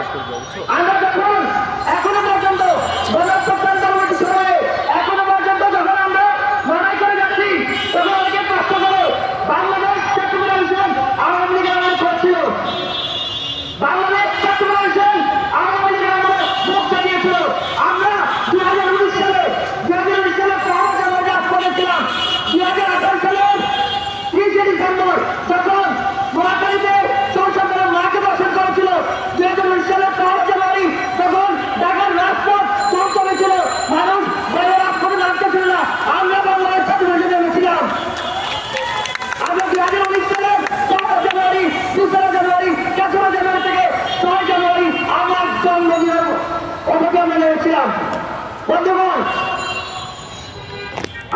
আমরা যখন এখনো পর্যন্ত গণতন্ত্র সময়ে এখনো পর্যন্ত যখন আমরা লড়াই করে যাচ্ছি তখন অনেকে প্রশ্ন করে বাংলাদেশ ছাত্র ফেডারেশন আওয়ামী লীগের আমলে করছিল, বাংলাদেশ ছাত্র ফেডারেশন আওয়ামী লীগের আমলে মুখ চালিয়েছিল। আমরা 2019 সালে কাজ করেছিলাম। 2018 সালের 30 ডিসেম্বর যখন নোয়াখালীতে সংসদের মাঠে বসন করেছিল, 2019 সালের 5 জানুয়ারি তখন ঢাকার রাজপথ চলতে হয়েছিল, মানুষ বাইরে রাজপথে নামতেছিল না, আমরা বাংলাদেশ ছাত্র ফেডারেশনে নেমেছিলাম। আমরা 2019 সালের 4 জানুয়ারি 2 জানুয়ারি 4 জানুয়ারি থেকে 6 জানুয়ারি আমার জন্মদিনের অবধি আমরা নেমেছিলাম। বন্ধুগণ,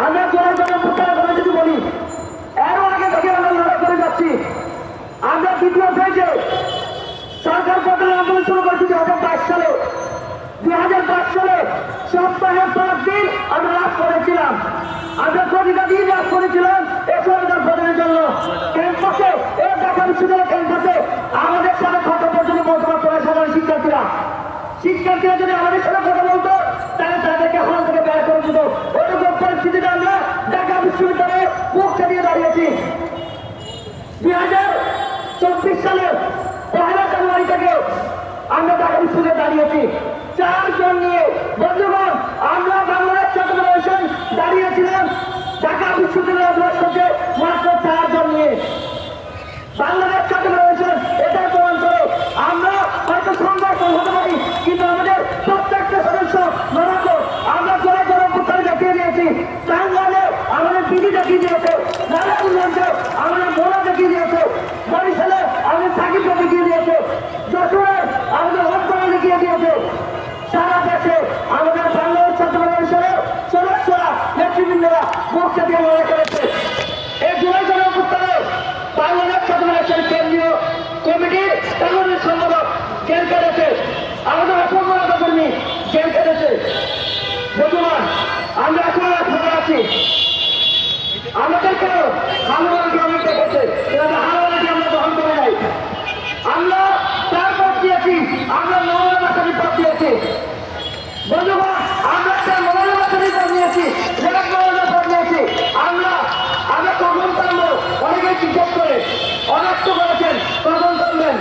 আমরা যদি বলি এরও আগে থেকে আমরা লড়াই করে যাচ্ছি। আমরা দ্বিতীয় ফেজে সরকার পতনের আন্দোলন শুরু করেছি 2022 সালে। 2005 সালে সপ্তাহে 5 দিন আমরা রাত করেছিলাম। আমরা প্রতিটা দিন রাত করেছিলাম এই সরকার পতনের জন্য। ক্যাম্পাসে এই ঢাকা বিশ্ববিদ্যালয় ক্যাম্পাসে আমাদের সাথে কথা পর্যন্ত বলতে পারতো না সাধারণ শিক্ষার্থীরা যদি আমাদের সাথে কথা বলতো তাহলে তাদেরকে হল থেকে বের করে দিত। ওরকম পরিস্থিতিতে আমরা ঢাকা বিশ্ববিদ্যালয়ে মুখ চালিয়ে দাঁড়িয়েছি। 2024 সালের 1 জানুয়ারি থেকে আমরা ঢাকা বিশ্ববিদ্যালয়ে দাঁড়িয়েছি 4 জন নিয়ে। বন্ধুগণ, আমরা বাংলাদেশ ছাত্র ফেডারেশন দাঁড়িয়েছিলাম ঢাকা বিশ্ববিদ্যালয় অধিবেশনকে মাত্র 4 জন নিয়ে। বাংলাদেশ ছাত্র ফেডারেশন এটা প্রমাণ করে আমরা হয়তো সংঘর্ষ হতে পারি, কিন্তু আমাদের প্রত্যেকটা সদস্য লড়াকো। আমরা জোরে জোরে উত্তরে দেখিয়ে দিয়েছি, টাঙ্গাইলে আমাদের বিধি দেখিয়ে দিয়েছে, নারায়ণগঞ্জে আমাদের মোড়া দেখিয়ে দিয়েছে, বরিশালে আমাদের সাকিবকে দেখিয়ে দিয়েছে, যশোরে আমাদের অন্তরে দেখিয়ে দিয়েছে। সারা দেশে আমাদের বাংলাদেশ ছাত্র ফেডারেশনের সদস্যরা নেতৃবৃন্দরা মুখ চাপিয়ে লড়াই করেছে। এই জোরে জোরে উত্তরে বাংলাদেশ ছাত্র ফেডারেশন কেন্দ্রীয় কমিটির সাংগঠনিক সম্পাদক জেল কেটেছে, আমাদের অসংখ্য কর্মী জেল কেটেছে। বর্তমান আমরা এখন খবর আছি আমাদেরকেও হালুয়ালকে অনেক দেখেছে, হালুয়ালকে আমরা গ্রহণ করে নাই। আমরা 4 পদ দিয়েছি, আমরা 9 মাসের পদ দিয়েছি। বন্ধুগণ, আমরা 9 মাসের পদ নিয়েছি, পদ নিয়েছি। আমরা কখন থামবো অনেকে জিজ্ঞেস করে, অনেক তো করেছেন কখন থামবেন।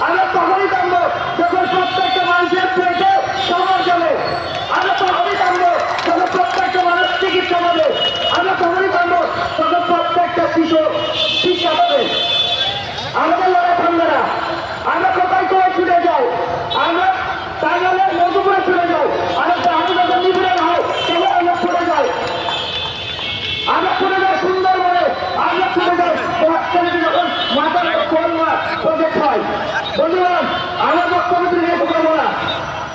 আমরা তখনই থামবো যখন প্রত্যেকটা মানুষের পেটে খাবার যাবে। আমরা তখনই থামবো যখন প্রত্যেকটা মানুষ চিকিৎসা পাবে। আমরা তখনই থামবো যখন প্রত্যেকটা শিশু শিক্ষা পাবে। আমাদের লড়াই থামবে না। আমরা কোথায় করে ছুটে যাই, আমরা টাঙ্গাইলের মধুপুরে ছুটে যাই, আমরা যখন নিবিড়ে হয় তখন আমরা ছুটে যাই, আমরা ছুটে যাই সুন্দরবনে, আমরা ছুটে যাই যখন মাথার করোনা প্রজেক্ট হয়। বন্ধুগণ, আমরা বক্তব্য নিয়ে করবো না,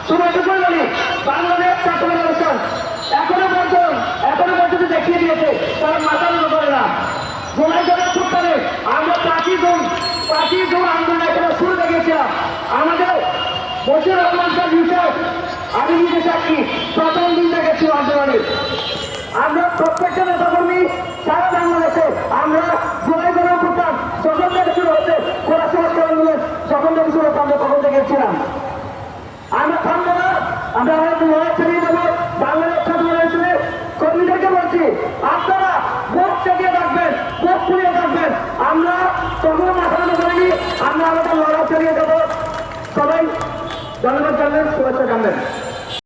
শুধু এটুকুই বলি বাংলাদেশ ছাত্র ফেডারেশন এখনো পর্যন্ত দেখিয়ে দিয়েছে তারা মাথা নত করে না। জুলাই জনের সূত্রে আমরা 5 জুন আন্দোলন এখানে শুরু দেখেছিলাম। আমাদের বশির রহমান স্যার বিষয় আমি নিজে সাক্ষী, প্রথম দিন দেখেছিল আন্দোলনে। আমরা প্রত্যেকটা নেতাকর্মী সারা বাংলাদেশে আমরা জুলাই জনের প্রধান যখন থেকে শুরু হচ্ছে কোরা সংস্কার আন্দোলন যখন থেকে শুরু হচ্ছে আমরা তখন দেখেছিলাম। আমরা থামবো না, আমরা হয়তো লড়াই চালিয়ে যাবো। বাংলাদেশ ছাত্র ফেডারেশনের কর্মীদেরকে বলছি, আপনারা ভোট চালিয়ে থাকবেন, ভোট খুলিয়ে থাকবেন। আমরা তখন মাথা নত করিনি, আমরা আমাদের লড়াই চালিয়ে যাবো। সবাই ধন্যবাদ জানবেন, শুভেচ্ছা জানবেন।